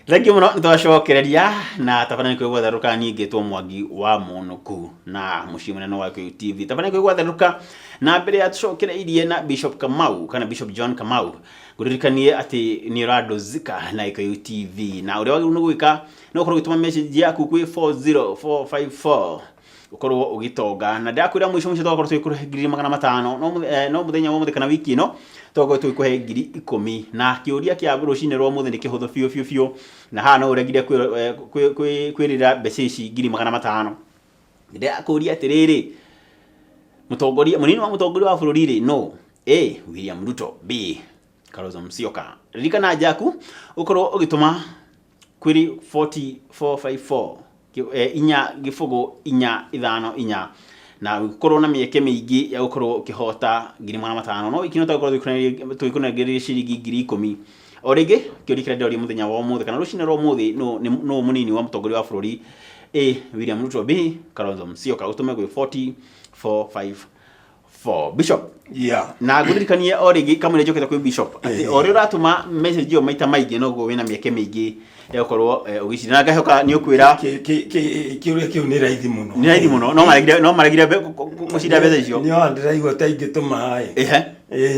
Thank you muno nitwacokereria na tabana kwigwa tharuka nyingi twa Mwangi wa Munuku na muciĩ munene wa Kĩyũ TV. Tabana kwigwa tharuka na mbere ya tucokereirie na Bishop Kamau kana Bishop John Kamau nguririkanie ati ni rado zika na Kĩyũ TV na uria wagĩrĩirwo nĩ gwĩka no ũkorwo ũgĩtũma message yaku kwĩ 40454 ukorwo ugitonga na ndakwira mwisho twakorwo twikuhe 500 no muthenya wa muthenya kana wiki ino twakorwo twikuhe 10,000 na kiuria kia rucine rwa muthenya kihuthu fiu na hana uregire kwirira mbeca ici 500 ndakuria atiriri mutongoria munini wa mutongoria wa bururi no A William Ruto, B Kalonzo Musyoka. Ririkana jaku ukorwo ugituma kwiri 4454 inya gifugo inya ithano inya na gukorwo na mieke miingi ya gukorwo ukihota 500 no ikino takorwo twikunegereria ciringi 10,000 o ringi kiurikira ndori muthenya wa umuthi kana rucine rwa umuthi no munini wa mutongoria wa bururi A William Ruto, B Kalonzo Musyoka utume gwi 40454 Bishop na nguririkanie o ringi kamwe njokete kwi Bishop ati o ri uratuma message yo maita maingi no go wina mieke miingi ya gukorwo ugicina ngahoka ni ukwira kiuria kiu ni raithi muno no maragire mucida mbeca icio ni o ndiraigua ta ingituma hai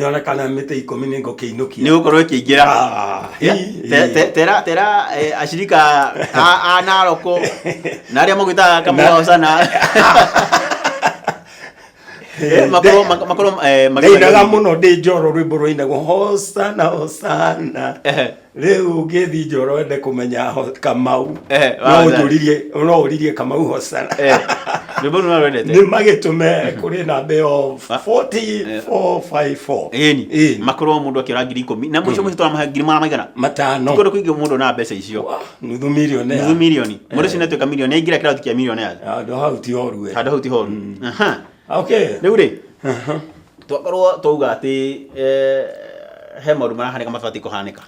yona kana mite 10 ni ngokiinukia ni ukorwo ikiingira tera ashirika a Naroko na aria mogita kama sana makoro ndainaga muno ndi njoro rwimbo rwinagwo hosana riu ngithi njoro ende kumenya Kamau no uririe Kamau hosana rwimbo no rwendete ni magitume kuri namba yo 4454 eni makoro mundu akira 10,000 na mwisho twa maigana matano tukoro kwingi mundu na mbeca icio nuthu milioni mundu cinatuika milioni ingira kira tukia milioni ya ndo hauti horu aha okay riu ri twakorwo twauga ati he maundu marahanika mabati kuhanika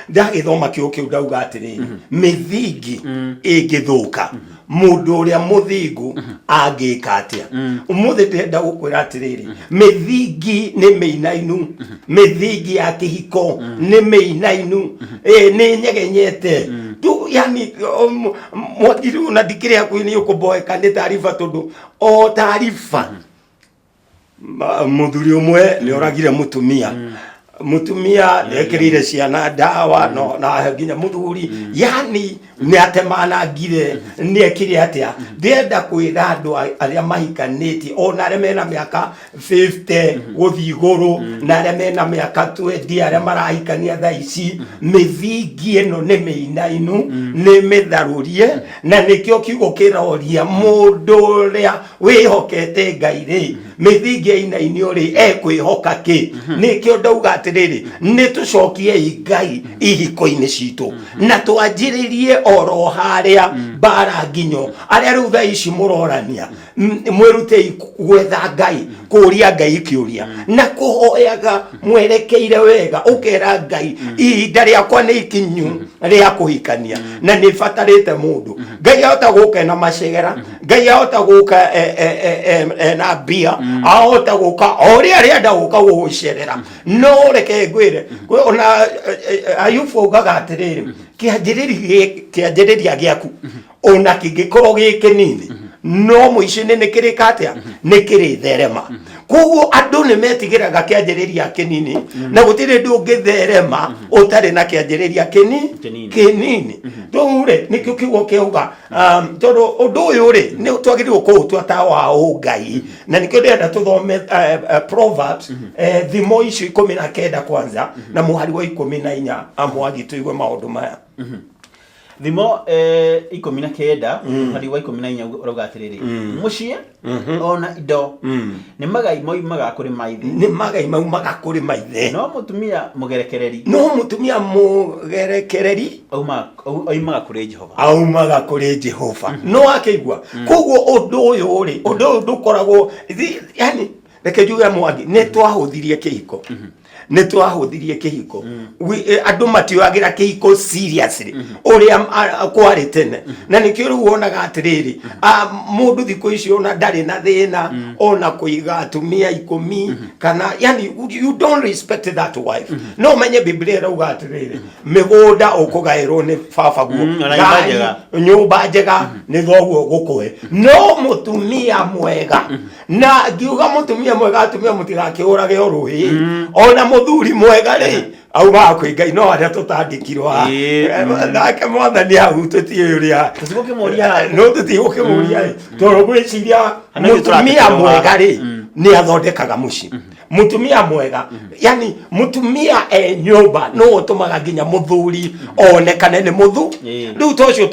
ndagithoma kiu ndauga atiri mithingi ingithuka mundu uria muthingu angika atia umuthi ndenda gukwira atiriri mithingi ni minainu mithingi ya kihiko ni minainu ni nyegenyete tu yani Mwangi una dikiria kwini ukuboeka ni taarifa tondu o taarifa muthuri umwe ni oragire mutumia nekirire ciana dawa no na nginya muthuri yani ni atemanangire ni ekire atia ndenda kwira andu aria mahikaniti ona aria mena miaka 50 guthi iguru na aria mena miaka 20 aria marahikania thaici mithingi ino ni minainu ni mitharurie na nikio kiugo kiraoria mundu uria wihokete Ngai ri mithingi inaini uri ekwihoka ki nikio ndauga atiriri nitucokie Ngai ihiko-ini citu na twanjiririe oro haria bara nginyo aria riu thaa ici murorania mwirute gwetha Ngai kuria Ngai kiuria na kuhoyaga mwerekeire wega ukera Ngai ihinda riakwa ni ikinyu ria kuhikania na ni fatarite mundu Ngai ahota guka na macegera Ngai ahota guka na bia ahota guka ori arienda guka gucerera no reke ngwire ona Ayubu ugaga atiriri kianjiriria giaku ona kingikorwo gikinini no muicini nikirika atia nikiritherema koguo andu ni metigiraga kianjiriria kinini na gutire ndu ngitherema utari na kianjiriria kinini ndure nikio kiugo kiuga tondu undu uyu ri ni twagirirwo kuutua ta wa Ngai na nikio ndenda tuthome Proverbs thimo icio 19 kwanza na muhari wa 14 Mwangi tuigue maundu maya thimo 19 hadi wa 14 urauga atiriri mucie ona indo ni magai moimaga kuri maithe ni magai maumaga kuri maithe no mutumia mugerekereri aumaga kuri Jehova no akigwa koguo undu uyu ri undu ndukoragwo yani reke njuge Mwangi ni twahuthirie kihiko nĩ twahũthirie kĩhiko andũ matioyagira kĩhiko seriously ũrĩa kwarĩ tene na nĩkĩo rĩu wonaga atĩrĩrĩ mũndũ thikũ ici ona ndarĩ na thĩna ona kũiga atumia 10 kana yani you don't respect that wife no menye Biblia ĩrauga atĩrĩrĩ mĩgũnda ũkũgaĩrwo nĩ baba guo nyũmba njega nĩ thoguo gũkũhe no mũtumia mwega na ngiuga mũtumia mwega atumia mũtigakĩũrage o rũĩ ona mũthuri mwega rĩ auga kwĩ Ngai no arĩa tũtandĩkirwo nake mwathani hau tũtiũria tũtigũkĩmũria no tũtigũkĩmũria tondũ gwĩciria mũtumia mwega rĩ nĩ athondekaga mũciĩ mutumia mwega yani mutumia nyũmba no ũtũmaga nginya mũthuri onekane nĩ mũthu rĩu tocio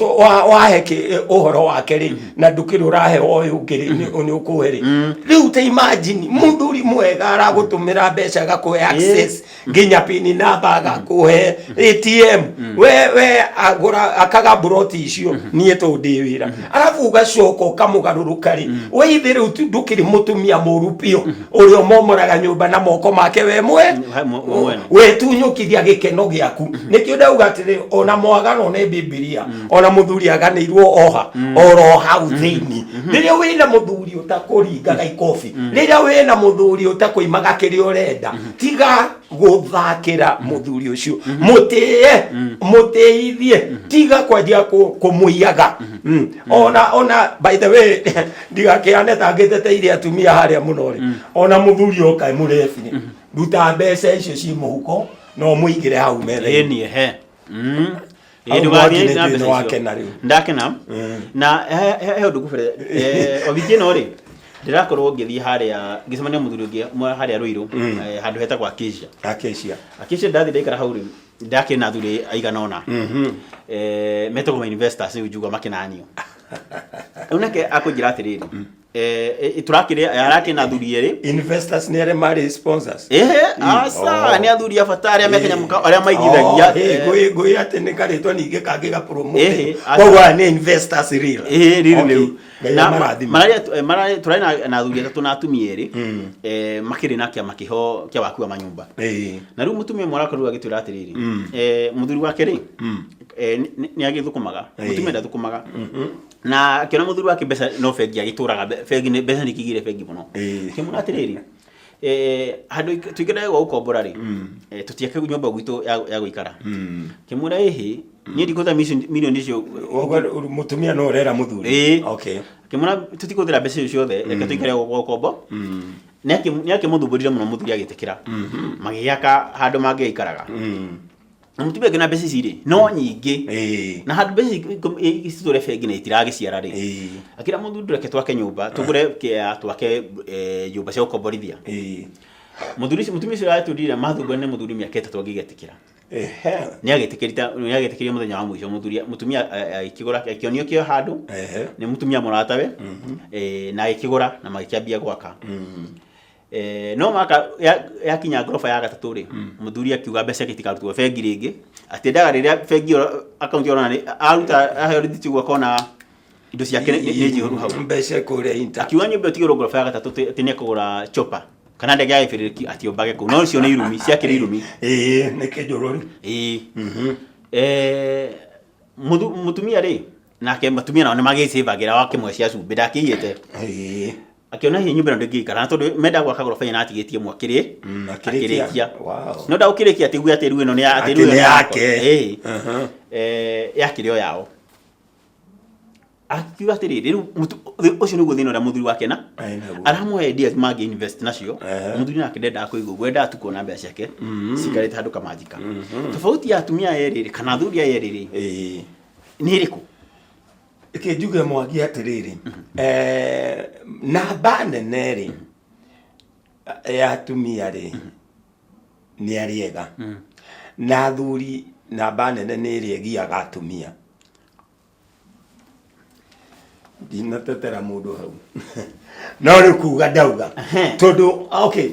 waheke ũhoro wake rĩ na ndũkĩrĩ ũrahe ũyũ ũngĩ nĩ ũkũhe rĩ rĩu te imagine mũthuri mwega aragũtũmĩra mbeca agakũhe access nginya pin number agakũhe ATM we agũra akaga broti icio niĩ to ndĩ wĩra arabu ugacoka ũkamũgarũrũka rĩ we ithe rĩu ndũkĩrĩ mũtumia mũru biũ ũrĩa momoraga nyũmba na moko make we we tunyũkithia gĩkeno gĩaku nĩkĩo ndauga atĩrĩ ona mwagano nĩ Biblia ona mũthuri aganĩirwo oha oro hau thĩinĩ rĩrĩa wĩna mũthuri ũtakũringaga ikobi rĩrĩa wĩna mũthuri ũtakũimaga kĩrĩa ũrenda tiga gũthakĩra mũthuri ũcio mũtĩithie tiga kwanjia kũmũiyaga ona by the way ndigakĩane tangĩteteire atumia harĩa mũno rĩ ona mũthuri oka mũrebi ruta mbeca icio ci mũhuko no mũingĩre hau metha-inĩ ndakena na he ũndũ gũbere obitie no rĩ ndirakorwo ngĩthiĩ harĩa ngĩcemania mũthuri ũngĩ harĩa Rũirũ handũ hetagwo Acacia ndathi ndaikara hau rĩ ndakĩna athuri aigana ona metagwo investors njuga makenanio unake akũnjĩra atĩrĩrĩ turakĩrĩa arakĩna athuri erĩ investors nĩ arĩa marĩ sponsors asa nĩ athuri abatari amekenya arĩa maigithagia ngũĩ atĩ nĩ karĩtwa ningĩ kangĩga promote koguo nĩ investors real rĩu na mararĩ tũrarĩ na athuri atatũ na atumia erĩ makĩrĩ na kĩama kĩho kĩa wakua manyũmba na rĩu mũtumia ũmwe arakorwo agĩtwĩra atĩrĩrĩ mũthuri wake rĩ nĩ agĩthũkũmaga mũtumia ndathũkũmaga na akĩona mũthuri wake mbeca no bengi agĩtũraga bengi mbeca nĩ kĩgire bengi mũno kĩmũra atĩrĩrĩ handũ tuingĩre gũkombora rĩ tũtiake nyũmba gwitũ ya gũikara kĩmũra ĩhĩ niĩ ndikũtha milioni icio mũtumia no ũrera mũthuri okay kĩmũra tũtikũthĩra mbeca icio ciothe reke tũikare gũkombo nĩake mũthumburire mũno mũthuri agĩtĩkĩra magĩaka handũ mangĩikaraga mutumia ngena mbeca ici rĩ no nyingĩ na handũ mbeca ici tũre bengi na itiragĩciara rĩ akĩra mũthuri reke twake nyũmba tũgũre kĩa twake nyũmba cia gũkomborithia mutumia ũcio aratũrire mathumbũre nĩ mũthuri mĩaka 3 angĩgetĩkĩra nĩagĩtĩkĩria mũthenya wa mũico mutumia akĩgũra akĩonio kĩo handũ nĩ mutumia mũratawe na akĩgũra na magĩkĩambia gwaka no maka yakinya ngorofa ya gatatũ rĩ mũthuri akiuga mbeca itikarutwo bengi rĩngĩ atendaga rĩrĩa bengi akaunti ona aruta aheo rĩthiti gwakona indo ciake nĩ njihũru hau mbeca kũrĩa inta akiuga nyũmba ĩtigĩrwo ngorofa ya gatatũ atĩ nĩ kũgũra chopa kana ndege ya gĩbĩrĩrĩki atiombage kũu no cio nĩ irumi ciakĩrĩ irumi nĩ kĩnjũrũri mũtumia rĩ nake mũtumia nao nĩ magĩcĩbagĩra wa kĩmwe cia cumbĩ ndakĩiyĩte akiona hinya nyũmba ndĩngĩikara na tondũ menda gwaka gorofa ĩna atigĩtie mwakĩrĩ akĩrĩkia no ndagũkĩrĩkia atĩ gwe atĩ rĩu ĩno nĩ yake yakĩrĩ o yao akiuga atĩrĩrĩ rĩu ũcio nĩguo thĩna ũrĩa mũthuri wake na aramũhe ideas mangĩ invest nacio mũthuri nake ndendaga kũigua ũguo endaga tu kuona mbeca ciake cikarĩte handũ kamanjika tofauti ya atumia erĩ kana athuri aya erĩ nĩ ĩrĩkũ njuge Mwangi atĩrĩrĩ namba nene rĩ ya atumia rĩ nĩ arĩega na athuri namba nene nĩ ĩrĩa ĩgiaga atumia ndinatetera mundu hau no ni kuga ndauga tondu okay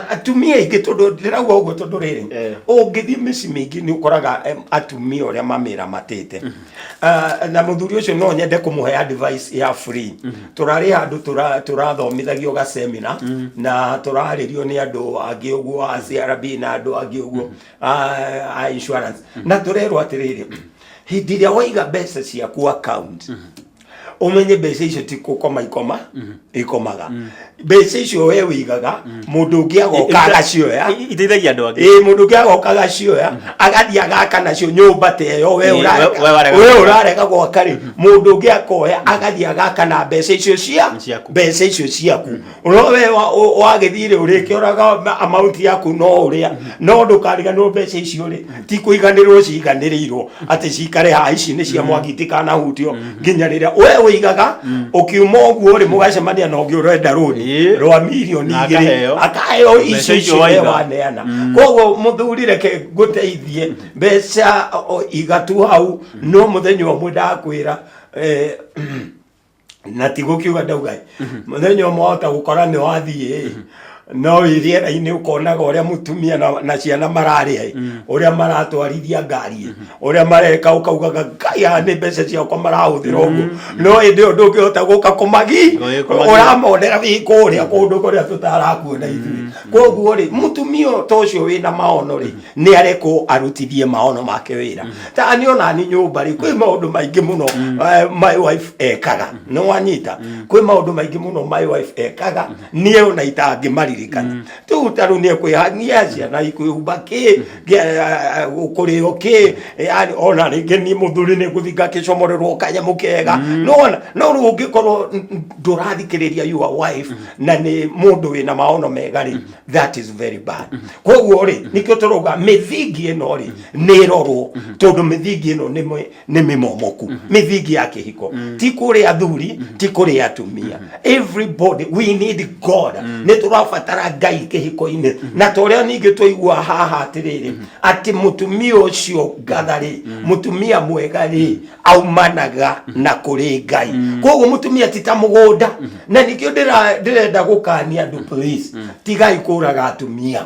atumia ingi tondu ndirauga uguo tondu riri ungithi mici mingi ni ukoraga atumia uria mamira matete na muthuri ucio no nyende kumuhe advice ya free turari handu turathomithagio ga seminar na turaririo ni andu angi uguo a CRB na andu angi uguo a insurance na turerwo atiriri hindi ria waiga mbeca ciaku account umenye mbeca icio ti gukoma ikomaga mbeca icio we wigaga mundu ungi agoka agacioya iteithagia andu angi mundu ungi agoka agacioya agathii agaka nacio nyumba teyo we urarega gwaka ri mundu ungi akoya agathii agaka na mbeca icio ciaku no we wagithire urike oraga amount yaku no uria no ndukariganirwo mbeca icio ri ti kuiganirwo ciiganirirwo ati cikare ha ici ni cia mwagitika na hutio nginya riria we wigaga ukiuma uguo ri mugacemania na ungi urenda roni rwa milioni igiri akaheo icio we waneana koguo muthuri reke guteithie mbeca igatu hau no muthenya umwe ndakwira na tigukiuga ndauga muthenya umwe wahota gukora ni wathie no wiriera-ini ukonaga uria mutumia na ciana marari uria maratwarithia ngari uria mareka ukaugaga kaya ni mbeca ciakwa marahuthira uguo no indi undu ngihota guka kumagi uramonera wikuria kundu kuria tutarakuona ithui koguo ri mutumia tocio wina maono ri ni areko arutithie maono make wira ta ni ona ni nyumba ri kwi maundu maingi muno my wife ekaga no wanyita kwi maundu maingi muno my wife ekaga nie ona itangi ririkana tu taru ni kwihangia ciana ikwihumba ki ukurio ki yani ona ringi ni muthuri ni guthinga kicomorerwo kanyamu kega no rungikorwo ndurathikiriria your wife na ni mundu wina maono mega ri that is very bad koguo ri nikio turuga mithingi ino ri ni rorwo tondu mithingi ino ni mimomoku mithingi ya kihiko ti kuri athuri ti kuri atumia everybody we need God ni turabatara Ngai kihiko-ini na toria ningi tuigua haha atiriri ati mutumia ucio gathari mutumia mwega ri aumanaga na kuri Ngai koguo mutumia ti ta mugunda na nikio ndirenda gukania andu please tigai kuraga atumia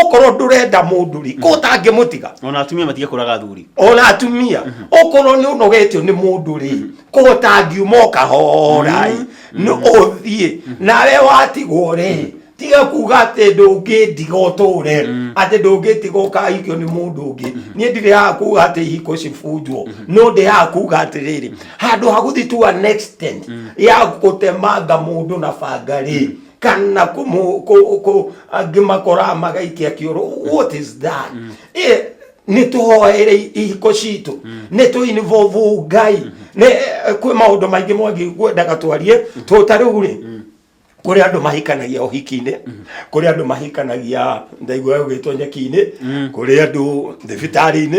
ukorwo ndurenda mundu ri ko tangimutiga ona atumia matige kuraga athuri ona atumia ukorwo ni unogetio ni mundu ri ko tangiuma kahorai no uthie nawe watigwo ri tiga kuga ati ndungi ndigoture ati ndungi tigoka ikio ni mundu ungi nie ndire ha kuga ati hiko cibunjwo no ndi ha kuga ati riri handu haguthi to an extent ya gutemanga mundu na bangari kana angimakora magaikia kioro what is that ni tuhoere ihiko citu ni tu involve Ngai ni kwi maundu maingi mwangi ngwendaga twarie tutariuri kuri andu mahikanagia uhiki-ini kuri andu mahikanagia ndaigua ugitwo nyeki-ini kuri andu thibitari-ini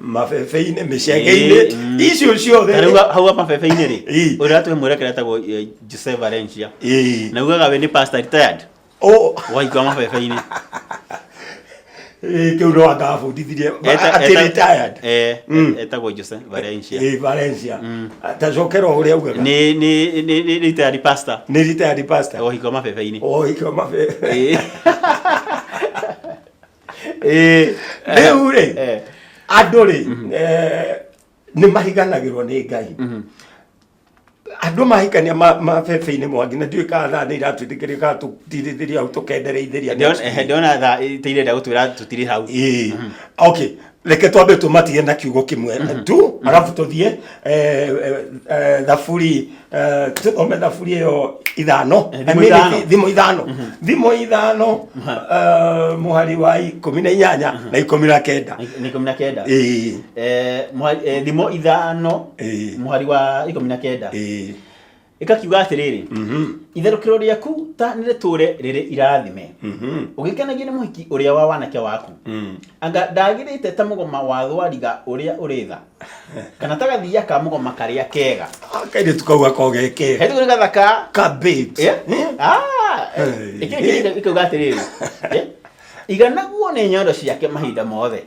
mabebe-ini micenge-ini icio ciothe hau mabebe-ini ri uria tumwerekera tagwo Joseph Valencia na ugaga we ni pastor retired waikwa mabebe-ini kiu no angabundithirie ati retired etagwo Joseph Valencia Valencia tacokero uria ugaga ni retired pastor ohikwa mabebe-ini riu ri andu ri ni mahiganagirwo ni Ngai andu mahikania mabebe-ini mwangi na ndiuĩ kana thaa nĩ iratwĩtĩkĩria kana tũtirĩthĩria hau tũkendereithĩria ndona thaa ĩteirenda gũtwĩra tũtirĩ hau okay reke twambe tũmatige na kiugo kĩmwe tu arabu tũthiĩ thaburi tuthome thaburi ĩyo ithano thimo ithano muhari wa 18 na 19 thimo ithano muhari wa 19 ikakiuga atiriri itherukiro riaku ta nireture riri irathime ugikenagio ni muhiki uria wa wanake waku anga ndagirite ta mugoma wa thwariga uria uritha kana ta gathia ka mugoma karia kega kaire tukauga kogeke hetu kuri gathaka ka babes ikauga atiriri iganaguo ni nyondo ciake mahinda mothe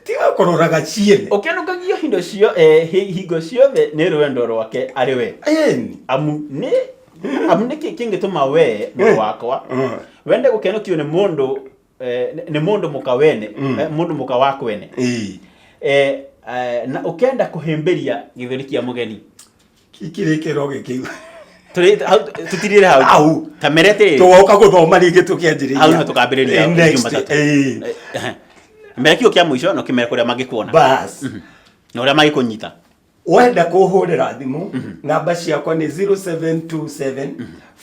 tiga kororaga ciene okenukagio hindo cio hingo ciothe nĩ rwendo rwake arĩ we amu nĩ kĩngĩtũma we mũrũ wakwa wende gũkenũkio nĩ mũndũ mũka wene mũndũ mũka wa kwene na ũkenda kũhĩmbĩria gĩthũri kĩa mũgeni kĩrĩkĩro gĩkĩu tutirire hau ta merete tugoka guthoma ringi tukianjiriria hau no tukambĩrĩria Jumatatu mbere kĩo kĩa mũico no kĩmera kũrĩa mangĩkuona bas na ũrĩa magĩkũnyita wenda kuhurira thimu namba ciakwa ni 0727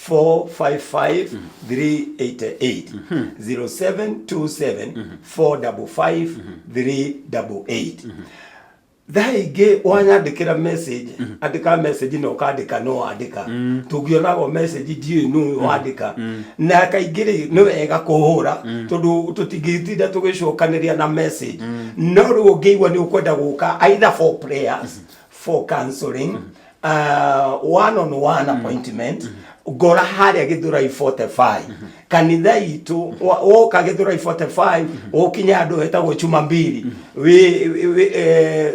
455 388 0727 455 388 Thaingĩ wanyandĩkĩra message andĩka message no kandĩka no wandĩka tũngĩonago message ndiũĩ nũ wandĩka na kaingĩ nĩ wega kũhũra tondũ tũtingĩtinda tũgĩcokanĩria na message no rĩu ũngĩigua nĩ ũkwenda gũka either for prayers for counseling one-on-one appointment ngora harĩa Gĩthũrai 45 kanitha itu woka Gĩthũrai 45 ũkinya andũ hetagwo chuma mbili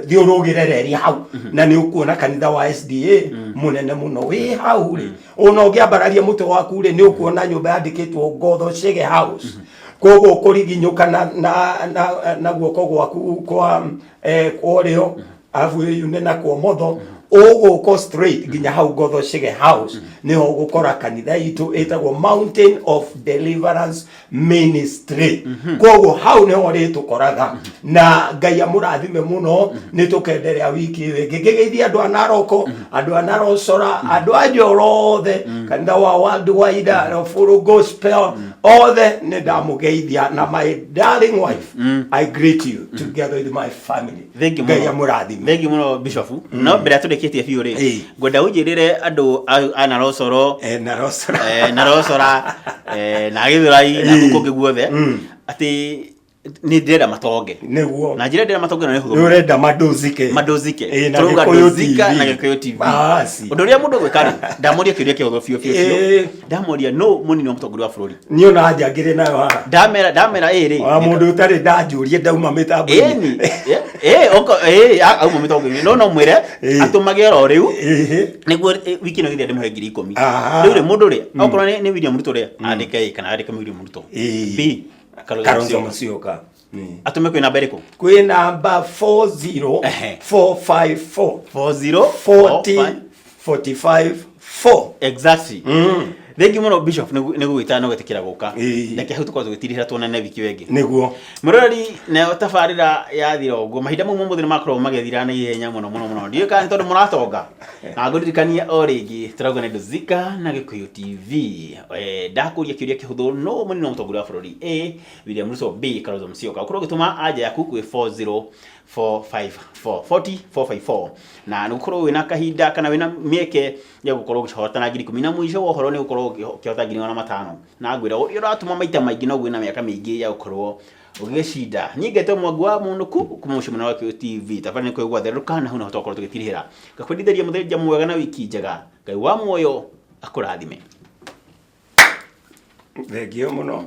thiũrũgĩre reri hau na nĩ ũkuona kanitha wa SDA mũnene mũno wĩ hau rĩ ona ũngĩambararia mũtwe waku rĩ nĩ ũkuona nyũmba yandĩkĩtwo Ngotho Chege House koguo kũriginyũka na guoko gwaku kwa ũrĩo afu yune na kwa motho ũgũko straight nginya hau Ngotho Chege House niho gũkora kanitha itu etagwo Mountain of Deliverance Ministry koguo hau niho rĩtũkoraga na Ngai amũrathime mũno nĩ tũkenderea wiki ĩyo ngĩgeithia andũ a Naroko andũ a Narocora andũ a Njorothe kanitha wa Worldwide Full Gospel othe nĩ ndamũgeithia na my darling wife I greet you together with my family Ngai amũrathime thengi mũno Bishop no mbere atũrĩkĩtie biũ rĩ ngwenda ũnjĩrĩre andũ a Narocoro Narocora na Gĩthũrai na kũngĩ guothe atĩ ni ndĩrenda matonge nĩguo na njĩra ndĩrenda matonge na nĩ hũthũ ũrenda mandũzike tũrauga ndũzika na Gĩkũyũ TV ũndũ ũrĩa mũndũ gwĩka rĩ ndamoria kĩũria kĩhũthũ biũ ndamoria no mũnini wa mũtongoria wa bũrũri niĩ ona njangĩrĩ nayo haha ndamera ĩrĩ mũndũ ũtarĩ ndanjũrie ndauma mĩtambo-inĩ auma mĩtambo-inĩ no mwĩre atũmage oro rĩu nĩguo wiki ĩno gĩthia ndĩmũhe 10,000 rĩu rĩ mũndũ rĩ okorwo nĩ William Ruto rĩ andĩke kana andĩke William Ruto B Kalonzo Musyoka atume kwĩ namba ĩrĩkũ kwĩ namba 40454 40454 exactly thengi mũno Bishop nĩ gũgwĩta no gũtĩkĩra gũka reke hau tũkorwo tũgĩtirĩra tuonane wiki wengĩ nĩguo mũroreri na tabarĩra yathira ũguo mahinda mau mũthĩ nĩ makorwo magĩthira na ihenya mũno ndiũĩ kana nĩ tondũ mũratonga na ngũririkania o rĩngĩ tũrauga nĩ Ndũthika na Gĩkũyũ TV ndakũria kĩũria kĩhũthũ no mũnini wa mũtongoria wa bũrũri A William Ruto B Kalonzo Musyoka ũkorwo ũgĩtũma anja yaku kwĩ 40454 na nĩ gũkorwo wĩna kahinda kana wĩna mĩeke ya gũkorwo ũkĩhotana 10,000 na mũico wa ũhoro nĩ gũkorwo ũkĩhota 5,000 na ngwĩra ũrĩa ũratũma maita maingĩ no wĩna mĩaka mĩingĩ ya gũkorwo ũgĩcinda nyingĩte Mwangi wa Mũnũku kuma mũcimano wa Gĩkũyũ TV tabarĩra nĩ kwĩgwa therũka na hau naho twakorwo tũgĩtirĩhĩra ngakwendithĩria mũthenya mwega na wiki njega Ngai wa muoyo akũrathime thengio mũno